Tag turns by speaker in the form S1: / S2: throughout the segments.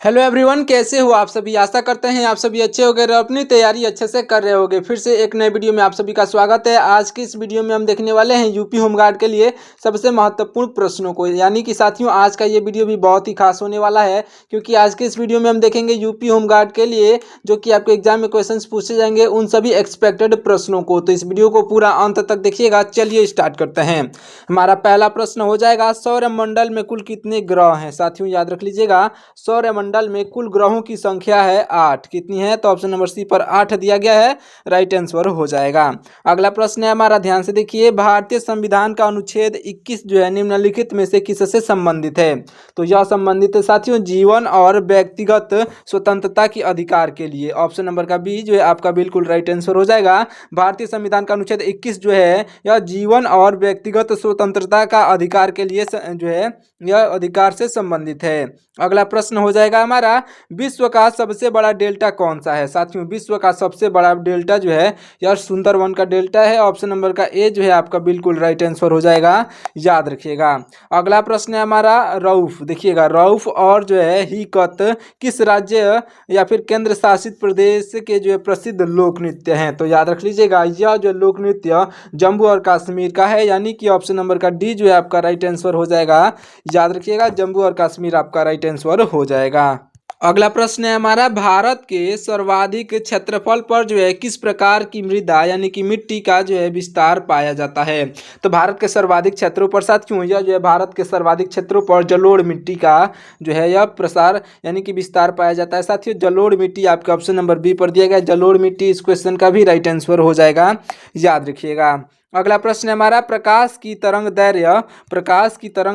S1: Hello everyone, कैसे हो आप सभी। आशा करते हैं आप सभी अच्छे होंगे और अपनी तैयारी अच्छे से कर रहे होंगे। फिर से एक नए वीडियो में आप सभी का स्वागत है। आज की इस वीडियो में हम देखने वाले हैं यूपी होमगार्ड के लिए सबसे महत्वपूर्ण प्रश्नों को। यानी कि साथियों, आज का ये वीडियो भी बहुत ही खास होने वाला है, क्योंकि आज के इस वीडियो में हम देखेंगे यूपी होमगार्ड के लिए जो कि आपके एग्जाम में क्वेश्चन पूछे जाएंगे उन सभी एक्सपेक्टेड प्रश्नों को। तो इस वीडियो को पूरा अंत तक देखिएगा। चलिए स्टार्ट करते हैं। हमारा पहला प्रश्न हो जाएगा, सौरमंडल में कुल कितने ग्रह हैं। साथियों याद रख लीजिएगा, सौरमंडल में कुल ग्रहों की संख्या है 8। कितनी है? तो ऑप्शन नंबर सी पर 8 दिया गया है, राइट आंसर हो जाएगा। अगला प्रश्न है हमारा, ध्यान से देखिए। भारतीय संविधान का अनुच्छेद 21 जो है निम्नलिखित में से किससे संबंधित है। तो यह संबंधित है साथियों जीवन और व्यक्तिगत स्वतंत्रता के अधिकार के लिए। ऑप्शन नंबर का बी जो है आपका बिल्कुल राइट आंसर हो जाएगा। भारतीय संविधान का अनुच्छेद 21 जो है यह जीवन और व्यक्तिगत स्वतंत्रता का अधिकार के लिए जो है यह अधिकार से संबंधित है। अगला प्रश्न हो जाएगा हमारा, विश्व का सबसे बड़ा डेल्टा कौन सा है। साथियों विश्व का सबसे बड़ा डेल्टा जो है यह सुंदरवन का डेल्टा है। ऑप्शन नंबर का ए जो है आपका बिल्कुल राइट आंसर हो जाएगा, याद रखिएगा। अगला प्रश्न है हमारा, रऊफ। देखिएगा, रऊफ और जो है हिकत किस राज्य या फिर केंद्र शासित प्रदेश के जो है प्रसिद्ध लोक नृत्य हैं। तो याद रख लीजिएगा, यह जो लोक नृत्य जम्मू और कश्मीर का है, यानी कि ऑप्शन नंबर का डी जो है आपका राइट आंसर हो जाएगा। याद रखिएगा, जम्मू और कश्मीर आपका राइट आंसर हो जाएगा। अगला प्रश्न है हमारा, भारत के सर्वाधिक क्षेत्रफल पर जो है किस प्रकार की मृदा यानी कि मिट्टी का जो है विस्तार पाया जाता है। तो भारत के सर्वाधिक क्षेत्रों पर साथियों यह जो है भारत के सर्वाधिक क्षेत्रों पर जलोढ़ मिट्टी का जो है यह प्रसार यानी कि विस्तार पाया जाता है। साथियों जलोढ़ मिट्टी आपके ऑप्शन नंबर बी पर दिया गया है, जलोढ़ मिट्टी इस क्वेश्चन का भी राइट आंसर हो जाएगा, याद रखिएगा। अगला प्रश्न है हमारा, प्रकाश की तरंग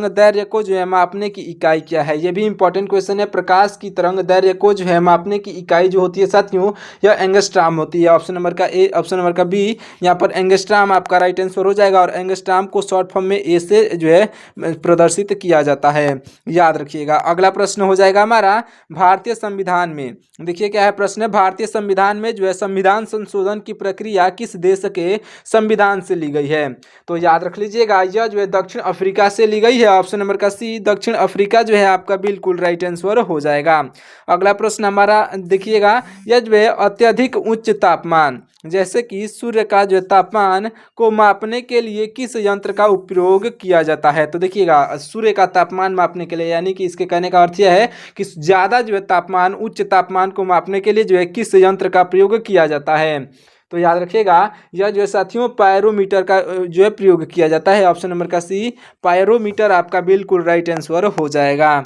S1: दैर्घ्य को जो है मापने की इकाई क्या है। यह भी इंपॉर्टेंट क्वेश्चन है। प्रकाश की तरंग दैर्घ्य को जो है मापने की इकाई जो होती है साथियों यह एंगस्ट्राम होती है। ऑप्शन नंबर का ए, ऑप्शन नंबर का बी यहाँ पर एंगस्ट्राम आपका राइट आंसर हो जाएगा। और एंगस्ट्राम को शॉर्ट फॉर्म में ए से जो है प्रदर्शित किया जाता है, याद रखिएगा। अगला प्रश्न हो जाएगा हमारा, भारतीय संविधान में देखिए क्या है प्रश्न है, भारतीय संविधान में जो है संविधान संशोधन की प्रक्रिया किस देश के संविधान से ली गई है। तो याद रख लीजिएगा, यह जो है दक्षिण अफ्रीका से ली गई है। ऑप्शन नंबर का सी, दक्षिण अफ्रीका जो है आपका बिल्कुल राइट आंसर हो जाएगा। अगला प्रश्न हमारा देखिएगा, यह जो है अत्यधिक उच्च तापमान जैसे कि सूर्य का जो तापमान को मापने के लिए किस यंत्र का उपयोग किया जाता है। तो देखिएगा, सूर्य का तापमान मापने के लिए यानी कि इसके कहने का अर्थ यह है कि ज़्यादा जो है तापमान, उच्च तापमान को मापने के लिए जो है किस यंत्र का प्रयोग किया जाता है। तो याद रखिएगा, यह जो है साथियों पायरोमीटर का जो है प्रयोग किया जाता है। ऑप्शन नंबर का सी, पायरोमीटर आपका बिल्कुल राइट आंसर हो जाएगा।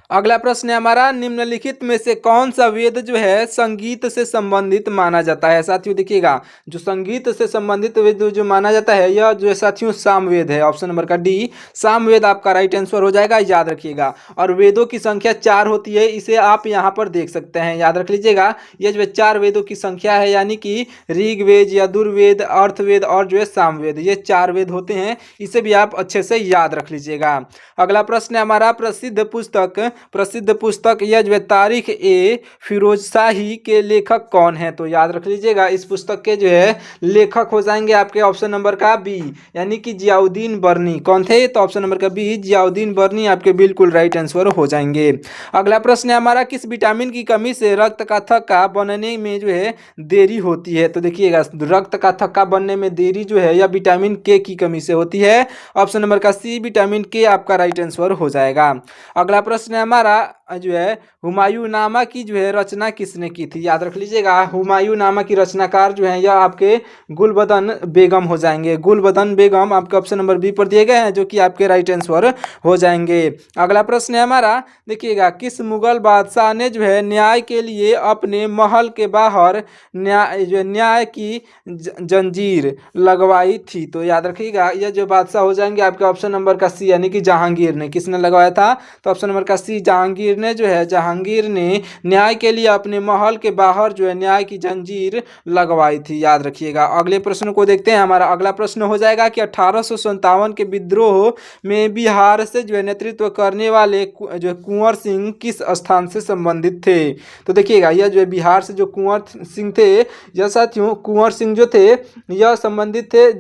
S1: अगला प्रश्न है हमारा, निम्नलिखित में से कौन सा वेद जो है संगीत से संबंधित माना जाता है। साथियों देखिएगा, जो संगीत से संबंधित वेद जो माना जाता है यह जो है साथियों सामवेद है। ऑप्शन नंबर का डी, सामवेद आपका राइट आंसर हो जाएगा, याद रखिएगा। और वेदों की संख्या 4 होती है, इसे आप यहाँ पर देख सकते हैं, याद रख लीजिएगा। यह जो है 4 वेदों की संख्या है, यानी कि ऋग्वेद, यजुर्वेद, अर्थवेद और जो है सामवेद, ये 4 वेद होते हैं। इसे भी आप अच्छे से याद रख लीजिएगा। अगला प्रश्न है हमारा, प्रसिद्ध पुस्तक यह जो है तारीख ए फिरोजशाही के लेखक कौन है। तो याद रख लीजिएगा, इस पुस्तक के जो है लेखक हो जाएंगे आपके ऑप्शन नंबर का बी, यानी कि जियाउद्दीन बर्नी। कौन थे? तो ऑप्शन नंबर का बी, जियाउद्दीन बर्नी आपके बिल्कुल राइट आंसर हो जाएंगे। अगला प्रश्न है हमारा, किस विटामिन की कमी से रक्त का थक्का बनने में जो है देरी होती है। तो देखिएगा, रक्त का थक्का बनने में देरी जो है यह विटामिन के की कमी से होती है। ऑप्शन नंबर का सी, विटामिन के आपका राइट आंसर हो जाएगा। अगला प्रश्न है हमारा, जो है हुमायूंनामा की जो है रचना किसने की थी। याद रख लीजिएगा, हुमायूंनामा की रचनाकार जो है यह आपके गुलबदन बेगम हो जाएंगे। गुलबदन बेगम आपके ऑप्शन नंबर बी पर दिए गए हैं, जो कि आपके राइट आंसर हो जाएंगे। अगला प्रश्न है हमारा, देखिएगा, किस मुगल बादशाह ने जो है न्याय के लिए अपने महल के बाहर न्याय की जंजीर लगवाई थी। तो याद रखिएगा, यह जो बादशाह हो जाएंगे आपके ऑप्शन नंबर का सी, यानी कि जहांगीर ने। किसने लगवाया था? तो ऑप्शन नंबर का सी, जहांगीर ने जो है जहांगीर ने न्याय के लिए अपने महल के बाहर जो है न्याय की जंजीर लगवाई थी, याद रखिएगा। अगले प्रश्न को देखते हैं। हमारा अगला प्रश्न हो जाएगा कि 1857 के विद्रोह में बिहार से जो है नेतृत्व करने वाले जो कुंवर सिंह किस स्थान से संबंधित थे। तो देखिएगा, यह जो है बिहार से जो कुंवर सिंह थे, यह साथियों कुंवर सिंह जो थे यह संबंधित थे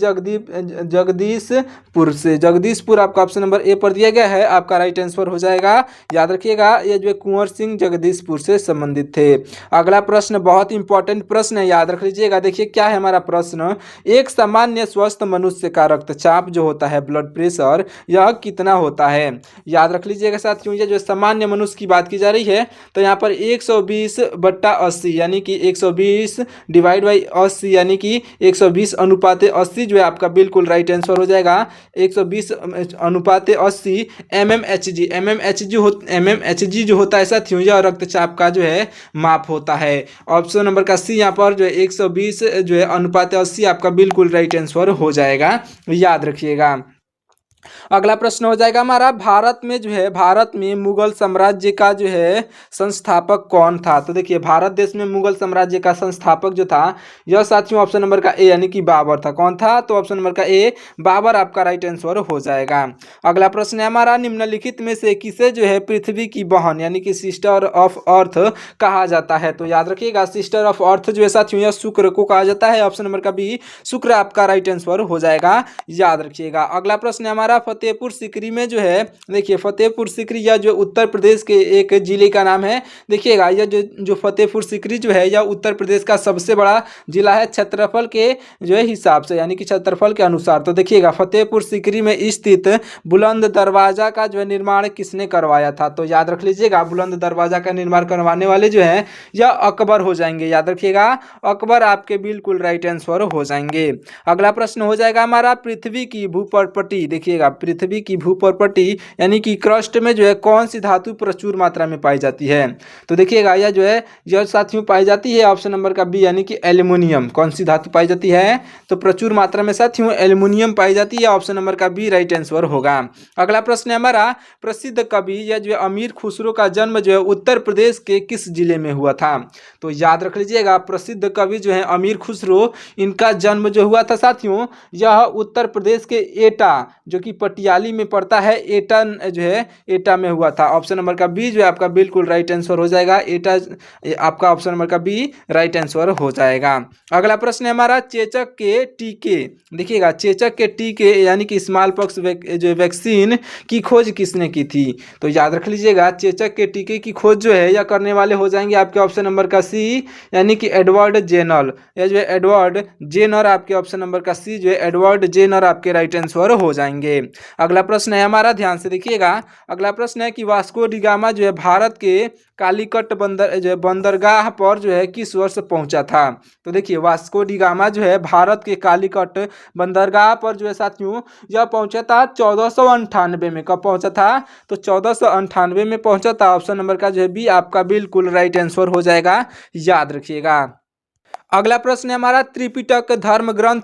S1: जगदीशपुर से। जगदीशपुर आपका ऑप्शन नंबर ए पर दिया गया है, आपका राइट आंसर हो जाएगा, याद रखिएगा। ये जो है कुंवर सिंह जगदीशपुर से संबंधित थे। अगला प्रश्न बहुत इंपॉर्टेंट प्रश्न है, याद रख लीजिएगा। देखिए क्या है हमारा प्रश्न, एक सामान्य स्वस्थ मनुष्य का रक्तचाप जो होता है, ब्लड प्रेशर, यह कितना होता है। याद रख लीजिएगा साथियों, ये जो सामान्य मनुष्य की बात की जा रही है, तो यहाँ पर 120/80 यानी कि 120 डिवाइड बाई 80 यानी कि 120 अनुपात 80 जो है आपका बिल्कुल राइट आंसर हो जाएगा। 120 अनुपात 80 mmHg जो होता है साथियों, यह रक्तचाप का जो है माप होता है। ऑप्शन नंबर का सी यहाँ पर जो है 120 जो है अनुपात 80 आपका बिल्कुल राइट आंसर हो जाएगा, याद रखिएगा। अगला प्रश्न हो जाएगा हमारा, भारत में जो है, भारत में मुगल साम्राज्य का जो है संस्थापक कौन था। तो देखिए भारत देश में मुगल साम्राज्य का संस्थापक जो था, यह साथियों ऑप्शन नंबर का ए यानी कि बाबर था। कौन था, तो ऑप्शन नंबर का ए बाबर आपका राइट आंसर हो जाएगा। अगला प्रश्न है हमारा, निम्नलिखित में से किसे जो है पृथ्वी की बहन यानी कि सिस्टर ऑफ अर्थ कहा जाता है। तो याद रखिएगा सिस्टर ऑफ अर्थ जो है साथियों, यह शुक्र को कहा जाता है। ऑप्शन नंबर का बी शुक्र आपका राइट आंसर हो जाएगा, याद रखिएगा। अगला प्रश्न है हमारा, फतेहपुर सीकरी में जो है, देखिए फतेहपुर सीकरी यह जो उत्तर प्रदेश के एक जिले का नाम है। देखिएगा यह जो फतेहपुर सीकरी जो है, यह उत्तर प्रदेश का सबसे बड़ा जिला है क्षेत्रफल के जो है हिसाब से, यानी कि क्षेत्रफल के अनुसार। तो देखिएगा फतेहपुर सीकरी में स्थित बुलंद दरवाजा का जो है निर्माण किसने करवाया था। तो याद रख लीजिएगा बुलंद दरवाजा का निर्माण करवाने वाले जो है यह अकबर हो जाएंगे, याद रखिएगा अकबर आपके बिल्कुल राइट आंसर हो जाएंगे। अगला प्रश्न हो जाएगा हमारा, पृथ्वी की भूपर्पटी, देखिएगा पृथ्वी की भूपर्पटी यानी कि क्रस्ट में जो है कौन सी धातु प्रचुर मात्रा में पाई जाती है। तो देखिएगा यह जो है यह साथियों पाई जाती है ऑप्शन नंबर का बी यानी कि एल्युमिनियम। कौन सी धातु पाई जाती है, तो प्रचुर मात्रा में साथियों एल्युमिनियम पाई जाती है। ऑप्शन नंबर का बी राइट आंसर होगा। अगला प्रश्न है हमारा, प्रसिद्ध कवि यह जो है अमीर खुसरो का जन्म जो है उत्तर प्रदेश के किस जिले में हुआ था। तो याद रख लीजिएगा प्रसिद्ध कवि जो है अमीर खुसरो, इनका जन्म जो हुआ था साथियों, यह उत्तर प्रदेश के एटा जो कि पटियाली में पड़ता है, एटा जो है एटा में हुआ था। ऑप्शन नंबर का बी जो है आपका बिल्कुल राइट आंसर हो जाएगा, एटा आपका ऑप्शन नंबर का बी राइट आंसर हो जाएगा। अगला प्रश्न है हमारा, चेचक के टीके, देखिएगा चेचक के टीके यानी कि स्मॉल पॉक्स जो वैक्सीन की खोज किसने की थी। तो याद रख लीजिएगा चेचक के टीके की खोज जो है यह करने वाले हो जाएंगे आपके ऑप्शन नंबर का सी यानी कि एडवर्ड जेनर। यह जो है एडवर्ड जेनर आपके ऑप्शन नंबर का सी जो है एडवर्ड जेनर आपके राइट आंसर हो जाएंगे। अगला प्रश्न है हमारा, ध्यान से देखिएगा। अगला प्रश्न है कि वास्को डी गामा जो है भारत के कालीकट बंदरगाह पर जो है किस वर्ष पहुंचा था। तो देखिए वास्को डी गामा जो है भारत के कालीकट बंदरगाह पर जो है साथियों यह पहुंचा था 1498 में। कब पहुंचा था, तो 1498 में पहुंचा था। ऑप्शन नंबर का जो है बी आपका बिल्कुल राइट आंसर हो जाएगा, याद रखिएगा। अगला प्रश्न है हमारा, त्रिपिटक धर्म ग्रंथ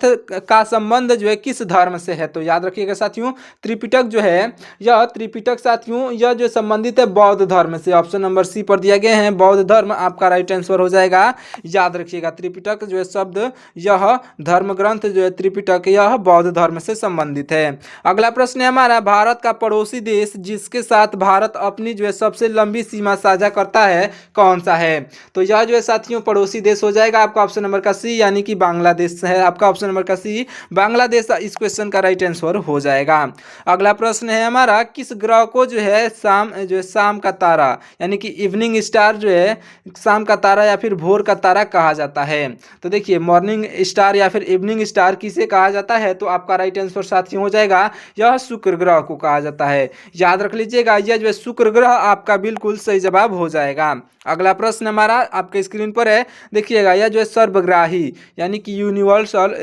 S1: का संबंध जो है किस धर्म से है। तो याद रखिएगा साथियों त्रिपिटक जो है, यह त्रिपिटक साथियों यह जो संबंधित है बौद्ध धर्म से। ऑप्शन नंबर सी पर दिया गया है बौद्ध धर्म आपका राइट आंसर हो जाएगा, याद रखिएगा। त्रिपिटक जो है शब्द, यह धर्म ग्रंथ जो है त्रिपिटक, यह बौद्ध धर्म से संबंधित है। अगला प्रश्न है हमारा, भारत का पड़ोसी देश जिसके साथ भारत अपनी जो है सबसे लंबी सीमा साझा करता है कौन सा है। तो यह जो है साथियों पड़ोसी देश हो जाएगा आपका ऑप्शन नंबर का सी यानी कि बांग्लादेश है आपका ऑप्शन नंबर का सी बांग्लादेश इस क्वेश्चन का राइट आंसर हो जाएगा। अगला प्रश्न है हमारा, किस ग्रह को जो है शाम का तारा यानी कि इवनिंग स्टार जो है शाम का तारा या फिर भोर का तारा कहा जाता है। तो देखिए मॉर्निंग स्टार या फिर इवनिंग स्टार किसे कहा जाता है, तो आपका राइट आंसर साथियों हो जाएगा यह शुक्र ग्रह को कहा जाता है, याद रख लीजिएगा। यह जो है शुक्र ग्रह आपका बिल्कुल सही जवाब हो जाएगा। अगला प्रश्न हमारा आपके स्क्रीन पर है, देखिएगा यह जो है सर्वग्राही यानी कि यूनिवर्सल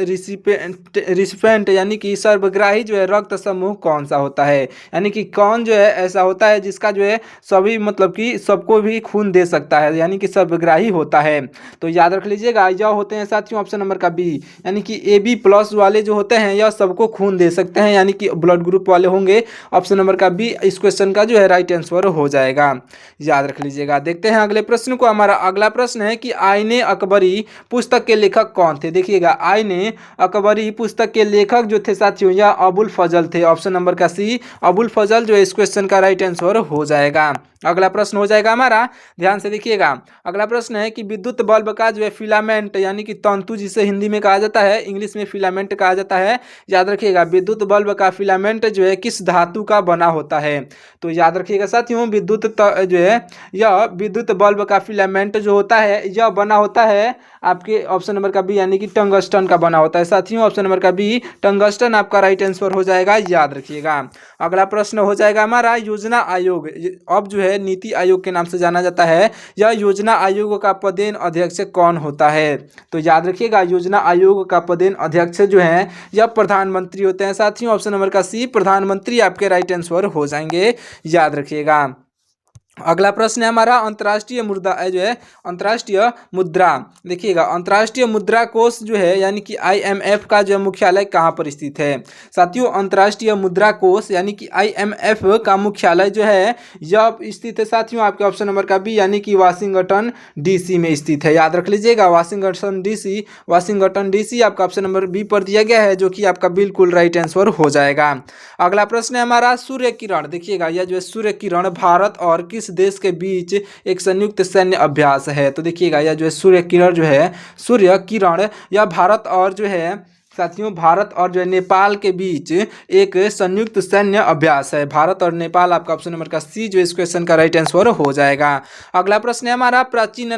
S1: रिसिपेंट यानी कि सर्वग्राही जो है रक्त समूह कौन सा होता है, यानी कि कौन जो है ऐसा होता है जिसका जो है सभी मतलब कि सबको भी खून दे सकता है, यानी कि सर्वग्राही होता है। तो याद रख लीजिएगा यह होते हैं साथियों ऑप्शन नंबर का बी यानी कि AB+ वाले जो होते हैं यह सबको खून दे सकते हैं, यानी कि ब्लड ग्रुप वाले होंगे। ऑप्शन नंबर का बी इस क्वेश्चन का जो है राइट आंसर हो जाएगा, याद रख लीजिएगा। देखते हैं अगले प्रश्न को। हमारा अगला प्रश्न है कि आईने अकबरी पुस्तक के लेखक कौन थे। देखिएगा आईने अकबरी पुस्तक के लेखक जो थे साथियों यह अबुल फजल थे। ऑप्शन नंबर का सी अबुल फजल जो है इस क्वेश्चन का राइट आंसर हो जाएगा, अगला प्रश्न हो जाएगा हमारा, ध्यान से देखिएगा। अगला प्रश्न है कि विद्युत बल्ब का जो है फिलामेंट यानी कि तंतु जिसे हिंदी में कहा जाता है, इंग्लिश में फिलामेंट कहा जाता है। याद रखिएगा, विद्युत बल्ब का फिलामेंट जो है किस धातु का बना होता है? तो याद रखिएगा साथियों, जो है यह विद्युत बल्ब का फिलामेंट जो होता है यह बना होता है आपके ऑप्शन नंबर का बी यानी कि टंगस्टन का बना होता है साथियों। ऑप्शन नंबर का बी टंगस्टन आपका राइट आंसर हो जाएगा, याद रखिएगा। अगला प्रश्न हो जाएगा हमारा, योजना आयोग अब जो है नीति आयोग के नाम से जाना जाता है, यह योजना आयोग का पदेन अध्यक्ष कौन होता है? तो याद रखिएगा, योजना आयोग का पदेन अध्यक्ष जो है यह प्रधानमंत्री होते हैं साथियों। ऑप्शन नंबर का सी प्रधानमंत्री आपके राइट आंसर हो जाएंगे, याद रखिएगा। अगला प्रश्न है हमारा, अंतर्राष्ट्रीय मुद्रा जो है अंतर्राष्ट्रीय मुद्रा, देखिएगा अंतर्राष्ट्रीय मुद्रा कोष जो है यानी कि IMF का जो मुख्यालय कहाँ पर स्थित है? साथियों, अंतर्राष्ट्रीय मुद्रा कोष यानी कि IMF का मुख्यालय जो है यह स्थित है साथियों आपके ऑप्शन नंबर का बी यानी कि वाशिंगटन DC में स्थित है, याद रख लीजिएगा। वाशिंगटन DC आपका ऑप्शन नंबर बी पर दिया गया है, जो कि आपका बिल्कुल राइट आंसर हो जाएगा। अगला प्रश्न है हमारा, सूर्य किरण, देखिएगा यह जो है सूर्य किरण भारत और किस देश के बीच एक संयुक्त सैन्य अभ्यास है? तो देखिएगा यह जो है सूर्य किरण यह भारत और जो है साथियों भारत और जो है नेपाल के बीच एक संयुक्त सैन्य अभ्यास है। भारत और नेपाल आपका ऑप्शन नंबर का सी जो इस क्वेश्चन का राइट आंसर हो जाएगा। अगला प्रश्न है हमारा, प्राचीन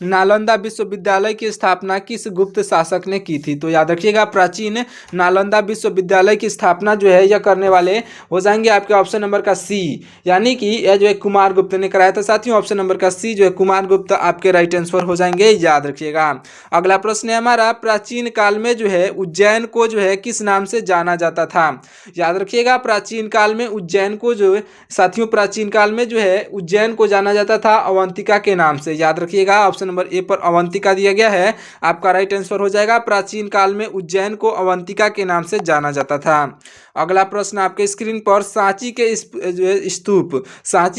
S1: नालंदा विश्वविद्यालय की स्थापना किस गुप्त शासक ने की थी? तो याद रखिएगा, प्राचीन नालंदा विश्वविद्यालय की स्थापना जो है यह करने वाले हो जाएंगे आपके ऑप्शन नंबर का सी यानी कि यह जो है कुमार गुप्त ने कराया था साथियों। ऑप्शन नंबर का सी जो है कुमार गुप्त आपके राइट आंसर हो जाएंगे, याद रखिएगा। अगला प्रश्न है हमारा, प्राचीन काल में जो है उज्जैन को जो है किस नाम से जाना जाता था? याद रखिएगा, प्राचीन काल में उज्जैन को जो है साथियों प्राचीन काल में जो है उज्जैन को जाना जाता था अवंतिका के नाम से, याद रखिएगा। ऑप्शन नंबर ए पर अवंतिका दिया गया है, आपका राइट आंसर हो जाएगा। प्राचीन काल में उज्जैन को अवंतिका के नाम से जाना जाता था। अगला प्रश्न आपके स्क्रीन पर, सांची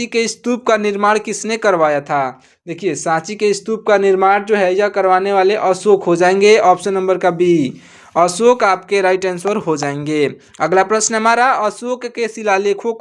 S1: के स्तूप का निर्माण किसने करवाया था? देखिए, सांची के स्तूप का निर्माण जो है यह करवाने वाले अशोक हो जाएंगे, ऑप्शन नंबर का बी अशोक आपके राइट आंसर हो जाएंगे। अगला प्रश्न हमारा, अशोक के शिलालेखों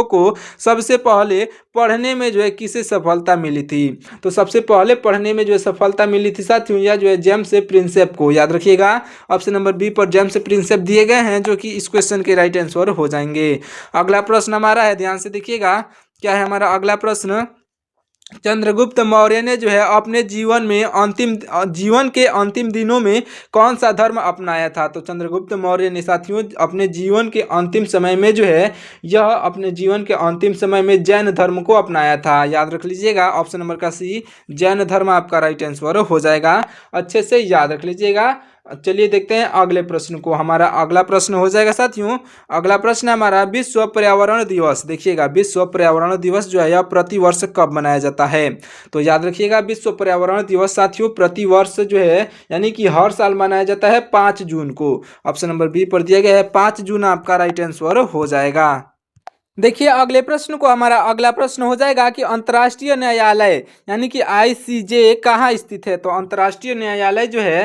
S1: को सबसे पहले पढ़ने में जो है किसे सफलता मिली थी? तो सबसे पहले पढ़ने में जो है सफलता मिली थी साथियों यह जो है जेम्स प्रिंसेप को, याद रखिएगा। ऑप्शन नंबर बी पर जेम्स प्रिंसेप दिए गए हैं, जो कि इस क्वेश्चन के राइट आंसर हो जाएंगे। अगला प्रश्न हमारा है, ध्यान से देखिएगा क्या है हमारा अगला प्रश्न, चंद्रगुप्त मौर्य ने जो है अपने जीवन के अंतिम दिनों में कौन सा धर्म अपनाया था? तो चंद्रगुप्त मौर्य ने साथियों अपने जीवन के अंतिम समय में जो है जैन धर्म को अपनाया था, याद रख लीजिएगा। ऑप्शन नंबर का सी जैन धर्म आपका राइट आंसर हो जाएगा, अच्छे से याद रख लीजिएगा। चलिए देखते हैं अगले प्रश्न को। हमारा अगला प्रश्न हो जाएगा साथियों, अगला प्रश्न हमारा, विश्व पर्यावरण दिवस, देखिएगा विश्व पर्यावरण दिवस जो है यह प्रतिवर्ष कब मनाया जाता है? तो याद रखिएगा, विश्व पर्यावरण दिवस साथियों प्रतिवर्ष जो है यानी कि हर साल मनाया जाता है 5 जून को। ऑप्शन नंबर बी पर दिया गया है 5 जून आपका राइट आंसर हो जाएगा। देखिए अगले प्रश्न को, हमारा अगला प्रश्न हो जाएगा कि अंतर्राष्ट्रीय न्यायालय यानी कि ICJ कहाँ स्थित है? तो अंतर्राष्ट्रीय न्यायालय जो है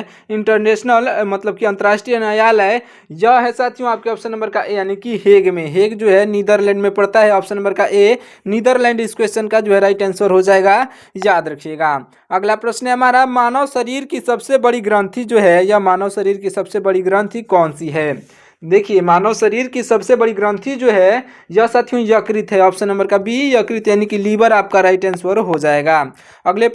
S1: मतलब कि अंतर्राष्ट्रीय न्यायालय यह है साथियों आपके ऑप्शन नंबर का ए यानी कि हेग में। हेग जो है नीदरलैंड में पड़ता है, ऑप्शन नंबर का ए नीदरलैंड इस क्वेश्चन का जो है राइट आंसर हो जाएगा, याद रखिएगा। अगला प्रश्न है हमारा, मानव शरीर की सबसे बड़ी ग्रंथि जो है यह मानव शरीर की सबसे बड़ी ग्रंथि कौन सी है? देखिए, मानव शरीर की सबसे बड़ी ग्रंथि जो है यह साथियों यकृत है, ऑप्शन नंबर का बी यकृत यानी कि लीवर आपका राइट आंसर हो जाएगा। अगला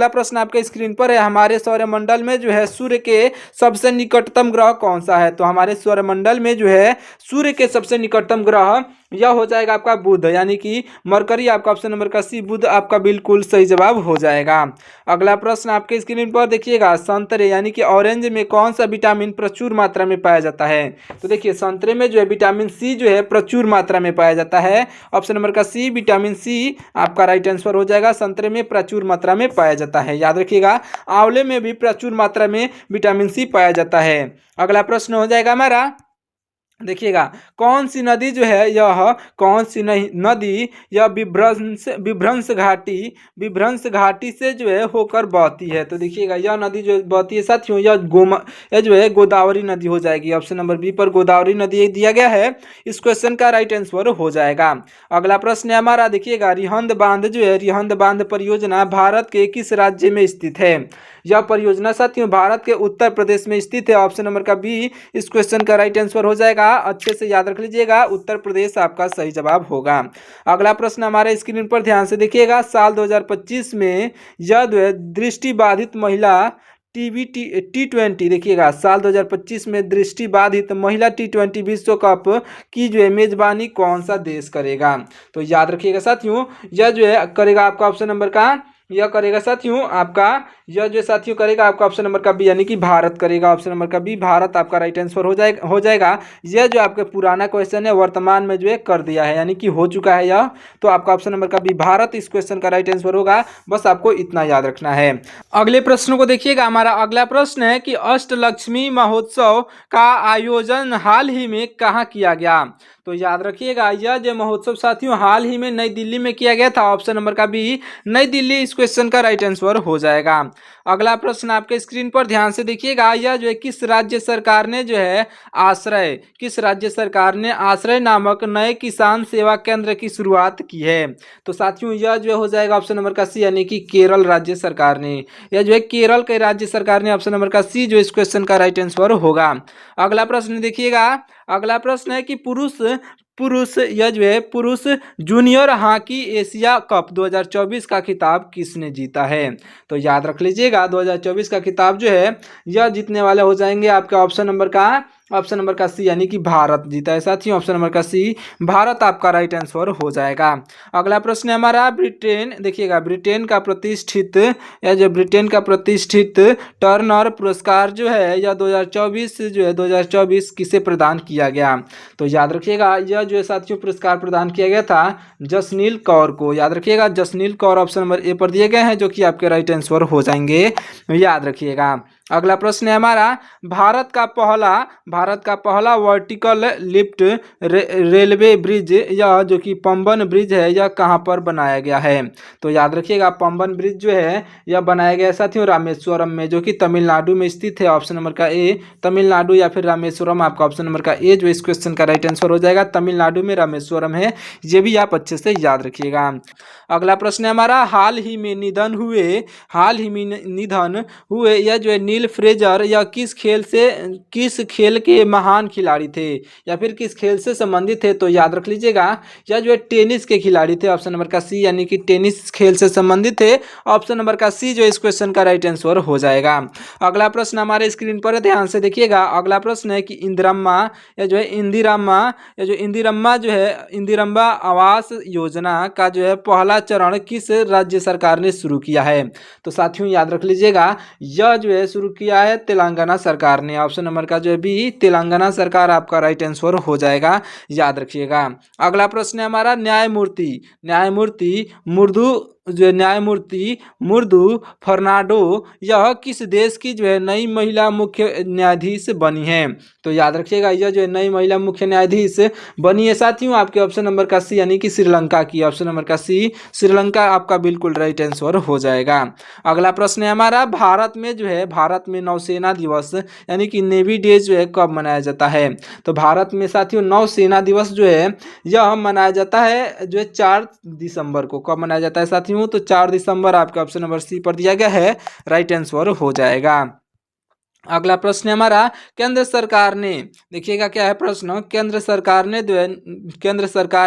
S1: प्रश्न आपके स्क्रीन पर है, हमारे सौरमंडल में जो है सूर्य के सबसे निकटतम ग्रह कौन सा है? तो हमारे सौरमंडल में जो है सूर्य के सबसे निकटतम ग्रह यह हो जाएगा आपका बुध यानी कि मरकरी, आपका ऑप्शन नंबर का सी बुध आपका बिल्कुल सही जवाब हो जाएगा। अगला प्रश्न आपके स्क्रीन पर देखिएगा, संतरे यानी कि ऑरेंज में कौन सा विटामिन प्रचुर मात्रा में पाया जाता है? तो देखिए संतरे में जो है विटामिन सी जो है प्रचुर मात्रा में पाया जाता है, ऑप्शन नंबर का सी विटामिन सी आपका राइट आंसर हो जाएगा। संतरे में प्रचुर मात्रा में पाया जाता है, याद रखिएगा। आंवले में भी प्रचुर मात्रा में विटामिन सी पाया जाता है। अगला प्रश्न हो जाएगा हमारा, देखिएगा कौन सी नदी जो है यह कौन सी नदी यह विभ्रंश घाटी से जो है होकर बहती है। तो देखिएगा यह नदी जो बहती है साथियों यह जो है गोदावरी नदी हो जाएगी। ऑप्शन नंबर बी पर गोदावरी नदी दिया गया है। इस क्वेश्चन का राइट आंसर हो जाएगा। अगला प्रश्न है हमारा, देखिएगा रिहंद बांध जो है रिहंद बांध परियोजना भारत के किस राज्य में स्थित है। यह परियोजना साथियों भारत के उत्तर प्रदेश में स्थित है। ऑप्शन नंबर का बी इस क्वेश्चन का राइट आंसर हो जाएगा। अच्छे से याद रख लीजिएगा, उत्तर प्रदेश आपका सही जवाब होगा। अगला प्रश्न हमारे स्क्रीन पर ध्यान से देखिएगा, साल 2025 में यह दृष्टिबाधित महिला T20 देखिएगा साल 2025 में दृष्टिबाधित महिला T20 विश्व कप की जो है मेजबानी कौन सा देश करेगा। तो याद रखिएगा साथियों, यह जो है करेगा आपका ऑप्शन नंबर का, यह करेगा साथियों आपका, यह जो साथियों करेगा आपका ऑप्शन नंबर का बी यानी कि भारत करेगा। ऑप्शन नंबर का बी भारत आपका राइट आंसर हो जाएगा। यह जो आपका पुराना क्वेश्चन है वर्तमान में जो है कर दिया है यानी कि हो चुका है यह, तो आपका ऑप्शन नंबर का बी भारत इस क्वेश्चन का राइट आंसर होगा। बस आपको इतना याद रखना है। अगले प्रश्न को देखिएगा, हमारा अगला प्रश्न है कि अष्टलक्ष्मी महोत्सव का आयोजन हाल ही में कहाँ किया गया। तो याद रखिएगा यह जो महोत्सव साथियों हाल ही में नई दिल्ली में किया गया था। ऑप्शन नंबर का बी नई दिल्ली इस क्वेश्चन का राइट आंसर हो जाएगा। अगला प्रश्न आपके स्क्रीन पर ध्यान से देखिएगा, यह जो है किस राज्य सरकार ने जो है किस राज्य सरकार ने आश्रय नामक नए किसान सेवा केंद्र की शुरुआत की है। तो साथियों यह जो हो जाएगा ऑप्शन नंबर का सी यानी कि केरल राज्य सरकार ने, यह जो है केरल के राज्य सरकार ने। ऑप्शन नंबर का सी जो इस क्वेश्चन का राइट आंसर होगा। अगला प्रश्न देखिएगा, अगला प्रश्न है कि पुरुष जूनियर हॉकी एशिया कप 2024 का खिताब किसने जीता है। तो याद रख लीजिएगा 2024 का खिताब जो है यह जीतने वाले हो जाएंगे आपका ऑप्शन नंबर का सी यानी कि भारत जीता है साथियों। ऑप्शन नंबर का सी भारत आपका राइट आंसर हो जाएगा। अगला प्रश्न है हमारा, ब्रिटेन देखिएगा ब्रिटेन का प्रतिष्ठित टर्नर पुरस्कार जो है यह 2024 किसे प्रदान किया गया। तो याद रखिएगा यह जो है साथियों पुरस्कार प्रदान किया गया था जसनील कौर को। याद रखिएगा जसनील कौर ऑप्शन नंबर ए पर दिए गए हैं जो कि आपके राइट आंसर हो जाएंगे, याद रखिएगा। अगला प्रश्न है हमारा, भारत का पहला वर्टिकल लिफ्ट रेलवे ब्रिज यह जो कि पंबन ब्रिज है यह कहां पर बनाया गया है। तो याद रखिएगा पंबन ब्रिज जो है यह बनाया गया साथियों रामेश्वरम में जो कि तमिलनाडु में स्थित है। ऑप्शन नंबर का ए तमिलनाडु या फिर रामेश्वरम आपका ऑप्शन नंबर का ए जो इस क्वेश्चन का राइट आंसर हो जाएगा। तमिलनाडु में रामेश्वरम है, ये भी आप अच्छे से याद रखिएगा। अगला प्रश्न है हमारा, हाल ही में निधन हुए यह जो है नील फ्रेजर यह किस खेल के महान खिलाड़ी थे या फिर किस खेल से संबंधित थे। तो याद रख लीजिएगा यह जो है टेनिस के खिलाड़ी थे। ऑप्शन नंबर का सी यानी कि टेनिस खेल से संबंधित थे। ऑप्शन नंबर का सी जो इस क्वेश्चन का राइट आंसर हो जाएगा। अगला प्रश्न हमारे स्क्रीन पर ध्यान से देखिएगा, अगला प्रश्न है कि इंदिरम्मा आवास योजना का जो है पहला चरण किस राज्य सरकार ने शुरू किया है। तो साथियों याद रख लीजिएगा यह जो है शुरू किया है तेलंगाना सरकार ने। ऑप्शन नंबर का जो है बी तेलंगाना सरकार आपका राइट आंसर हो जाएगा, याद रखिएगा। अगला प्रश्न है हमारा, न्यायमूर्ति मुर्दू फर्नांडो यह किस देश की जो है नई महिला मुख्य न्यायाधीश बनी है। तो याद रखिएगा यह जो है नई महिला मुख्य न्यायाधीश बनी है साथियों आपके ऑप्शन नंबर का सी यानी कि श्रीलंका की। ऑप्शन नंबर का सी श्रीलंका आपका बिल्कुल राइट आंसर हो जाएगा। अगला प्रश्न है हमारा, भारत में नौसेना दिवस यानी कि नेवी डे जो है कब मनाया जाता है। तो भारत में साथियों नौसेना दिवस जो है यह मनाया जाता है जो है 4 दिसंबर को। कब मनाया जाता है साथियों, तो 4 दिसंबर आपका ऑप्शन नंबर सी पर दिया गया है, राइट आंसर हो जाएगा। अगला प्रश्न है हमारा, केंद्र सरकार ने देखिएगा क्या है प्रश्न, केंद्र सरकार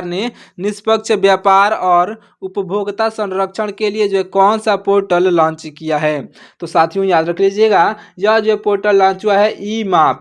S1: ने निष्पक्ष व्यापार और उपभोक्ता संरक्षण के लिए जो है कौन सा पोर्टल लॉन्च किया है। तो साथियों याद रख लीजिएगा यह जो पोर्टल लॉन्च हुआ है ई माप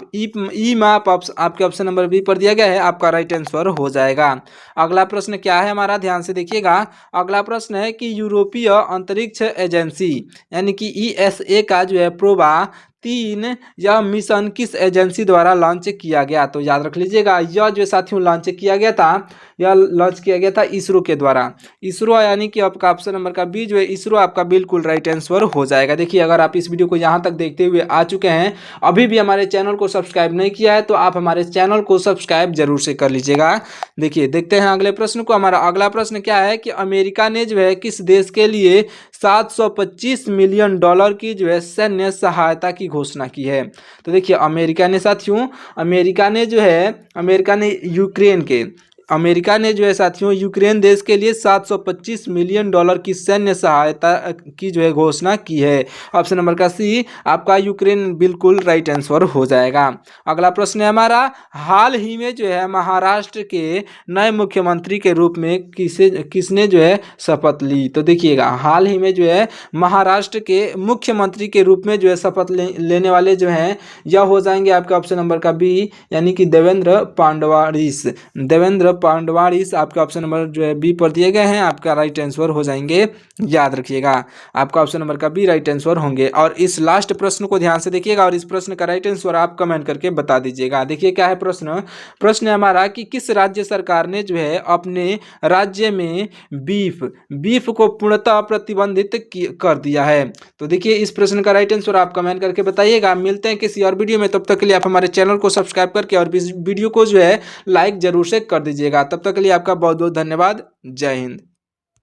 S1: आपके ऑप्शन नंबर बी पर दिया गया है, आपका राइट आंसर हो जाएगा। अगला प्रश्न क्या है हमारा, ध्यान से देखिएगा। अगला प्रश्न है कि यूरोपीय अंतरिक्ष एजेंसी यानी कि ESA का जो है प्रोबा 3 यह मिशन किस एजेंसी द्वारा लॉन्च किया गया? तो याद रख लीजिएगा, यह जो साथियों लॉन्च किया गया था, यह लॉन्च किया गया था इसरो के द्वारा। इसरो यानी कि आपका ऑप्शन नंबर का बी जो है इसरो आपका बिल्कुल राइट आंसर हो जाएगा। देखिए, अगर आप इस वीडियो को यहाँ तक देखते हुए आ चुके हैं, अभी भी हमारे चैनल को सब्सक्राइब नहीं किया है, तो आप हमारे चैनल को सब्सक्राइब जरूर से कर लीजिएगा। देखिए, देखते हैं अगले प्रश्न को। हमारा अगला प्रश्न क्या है कि अमेरिका ने जो है किस देश के लिए 725 मिलियन डॉलर की जो है सैन्य सहायता की घोषणा की है? तो देखिए, अमेरिका ने साथियों, अमेरिका ने साथियों यूक्रेन देश के लिए 725 मिलियन डॉलर की सैन्य सहायता की जो है घोषणा की है। ऑप्शन नंबर का सी आपका यूक्रेन बिल्कुल राइट आंसर हो जाएगा। अगला प्रश्न है हमारा, हाल ही में जो है महाराष्ट्र के नए मुख्यमंत्री के रूप में किसने जो है शपथ ली? तो देखिएगा, हाल ही में जो है महाराष्ट्र के मुख्यमंत्री के रूप में जो है शपथ लेने वाले जो हैं यह हो जाएंगे आपका ऑप्शन नंबर का बी, यानी कि देवेंद्र फडणवीस आपका ऑप्शन नंबर जो है बी पर दिए गए हैं, आपका राइट आंसर हो जाएंगे। याद रखिएगा, आपका ऑप्शन नंबर का बी राइट आंसर होंगे। और इस लास्ट प्रश्न को ध्यान से देखिएगा और इस प्रश्न का राइट आंसर आप कमेंट करके बता दीजिएगा। देखिए क्या है प्रश्न है हमारा कि किस राज्य सरकार ने जो है अपने राज्य में बीफ को पूर्णतः प्रतिबंधित कर दिया है? तो देखिए, इस प्रश्न का राइट आंसर आप कमेंट करके बताइएगा। मिलते हैं किसी और वीडियो में, तब तक के लिए आप हमारे चैनल को सब्सक्राइब करके और इस वीडियो को जो है लाइक जरूर से कर दीजिएगा। तब तक के लिए आपका बहुत बहुत धन्यवाद। जय हिंद।